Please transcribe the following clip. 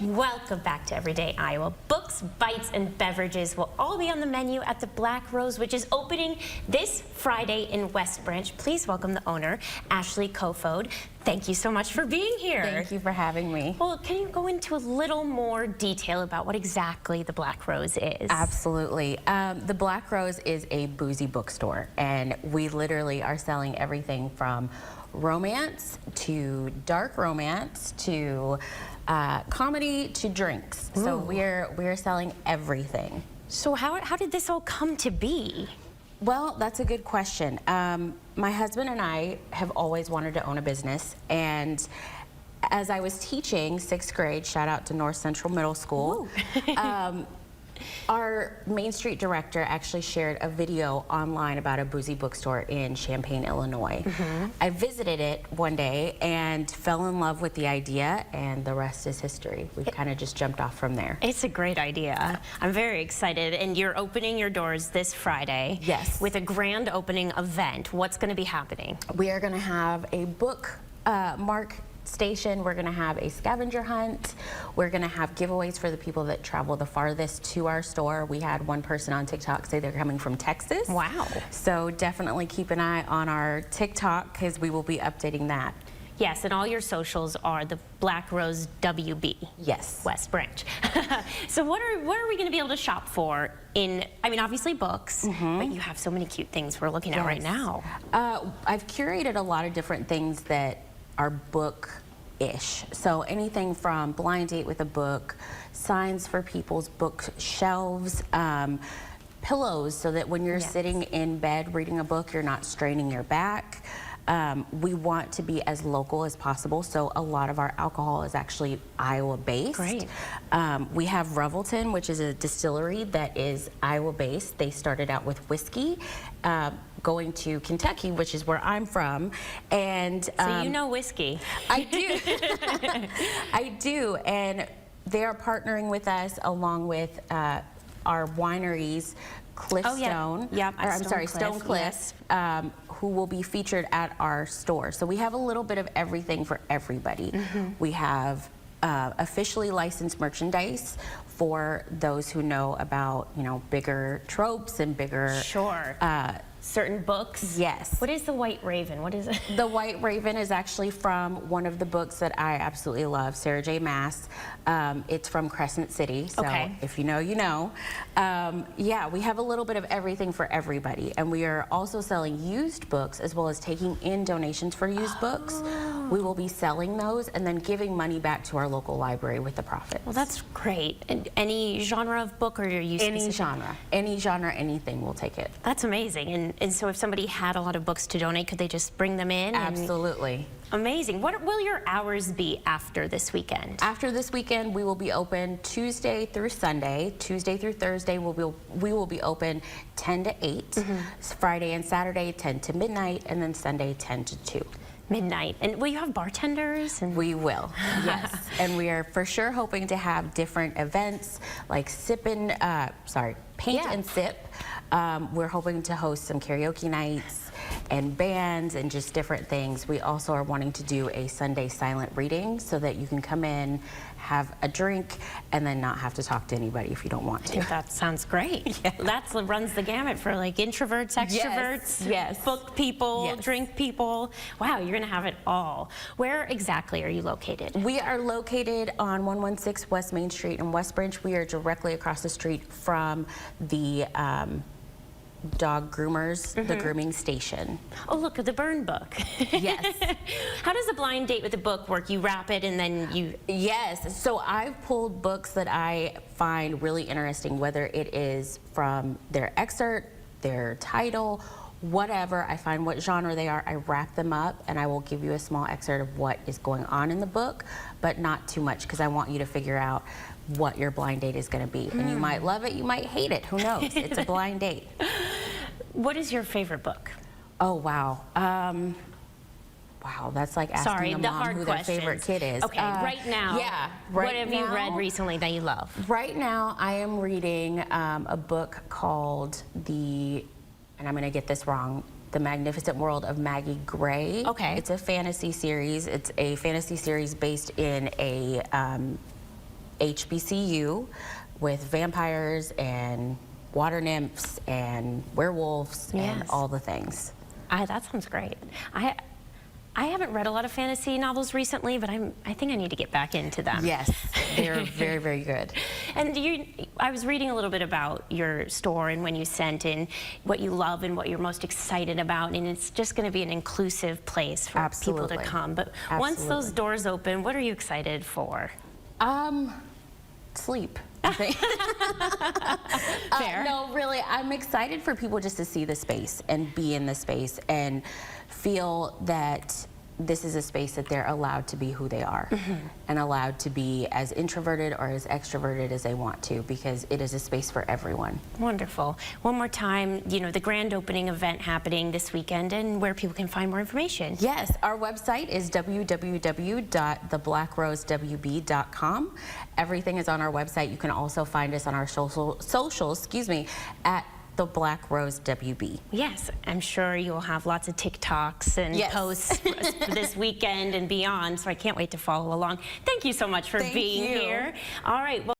Welcome back to Everyday Iowa. Books, bites, and beverages will all be on the menu at the Black Rose, which is opening this Friday in West Branch. Please welcome the owner, Ashley Kofod. Thank you so much for being here. Thank you for having me. Well, can you go into a little more detail about what exactly the Black Rose is? Absolutely. The Black Rose is a boozy bookstore, and we literally are selling everything from romance to dark romance to comedy to drinks. Ooh. So we're selling everything. So how did this all come to be? Well, that's a good question. My husband and I have always wanted to own a business, and as I was teaching 6th grade, shout out to North Central Middle School, our Main Street director actually shared a video online about a boozy bookstore in Champaign, Illinois. I visited it one day and fell in love with the idea, and the rest is history. We've kind of just jumped off from there. It's a great idea. I'm very excited, and you're opening your doors this Friday. Yes. With a grand opening event. What's going to be happening? We are going to have a book mark station. We're going to have a scavenger hunt. We're going to have giveaways for the people that travel the farthest to our store. We had one person on TikTok say they're coming from Texas. Wow. So definitely keep an eye on our TikTok because we will be updating that. Yes, and all your socials are the Black Rose WB. Yes. West Branch. So what are we going to be able to shop for in, I mean, obviously books, but you have so many cute things we're looking at right now. I've curated a lot of different things that are book-ish. So anything from blind date with a book, signs for people's bookshelves, pillows so that when you're sitting in bed reading a book, you're not straining your back. We want to be as local as possible, so a lot of our alcohol is actually Iowa-based. Great. We have Revelton, which is a distillery that is Iowa-based. They started out with whiskey, going to Kentucky, which is where I'm from, and so you know whiskey. I do. I do, and they are partnering with us along with our wineries, Cliffstone. Stonecliff, who will be featured at our store. So we have a little bit of everything for everybody. We have officially licensed merchandise for those who know about, bigger tropes and bigger certain books. Yes. What is the White Raven? What is it? The White Raven is actually from one of the books that I absolutely love, Sarah J. Maas. It's from Crescent City, so if you know, you know. Yeah, we have a little bit of everything for everybody, and we are also selling used books as well as taking in donations for used books. We will be selling those and then giving money back to our local library with the profits. Well, that's great. And any genre of book, or are you any genre, anything, we'll take it. That's amazing. And so if somebody had a lot of books to donate, could they just bring them in? Absolutely. Amazing. What will your hours be after this weekend? After this weekend, we will be open Tuesday through Sunday. Tuesday through Thursday, we will be open 10 to 8. Friday and Saturday, 10 to midnight, and then Sunday, 10 to 2. Midnight. And will you have bartenders? We will, yes. And we are for sure hoping to have different events like paint and sip. We're hoping to host some karaoke nights and bands and just different things. We also are wanting to do a Sunday silent reading so that you can come in, have a drink, and then not have to talk to anybody if you don't want to. That sounds great. That runs the gamut for like introverts, extroverts, book people, drink people. Wow, you're gonna have it all. Where exactly are you located? We are located on 116 West Main Street in West Branch. We are directly across the street from the dog groomers, the grooming station. Oh, look at the burn book. Yes. How does a blind date with a book work? You wrap it and then you... Yes. So I've pulled books that I find really interesting, whether it is from their excerpt, their title, whatever. I find what genre they are, I wrap them up, and I will give you a small excerpt of what is going on in the book, but not too much, because I want you to figure out what your blind date is going to be. And you might love it, you might hate it, who knows? It's a blind date. What is your favorite book? Oh, wow. Wow, that's like asking a mom who their favorite kid is. Okay, right now, what have you read recently that you love? Right now, I am reading a book called and I'm going to get this wrong, The Magnificent World of Maggie Gray. Okay. It's a fantasy series. It's a fantasy series based in a HBCU with vampires and water nymphs and werewolves and all the things. That sounds great. I haven't read a lot of fantasy novels recently, but I think I need to get back into them. Yes, they're very, very good. And I was reading a little bit about your store and when you sent and what you love and what you're most excited about, and it's just going to be an inclusive place for people to come. But once those doors open, what are you excited for? Sleep. I think. Fair. No, really, I'm excited for people just to see the space and be in the space and feel that this is a space that they're allowed to be who they are and allowed to be as introverted or as extroverted as they want to, because it is a space for everyone. Wonderful. One more time, the grand opening event happening this weekend and where people can find more information. Yes, our website is www.theblackrosewb.com. Everything is on our website. You can also find us on our socials, at The Black Rose WB. Yes, I'm sure you'll have lots of TikToks and posts for this weekend and beyond, so I can't wait to follow along. Thank you so much for being here. All right. Well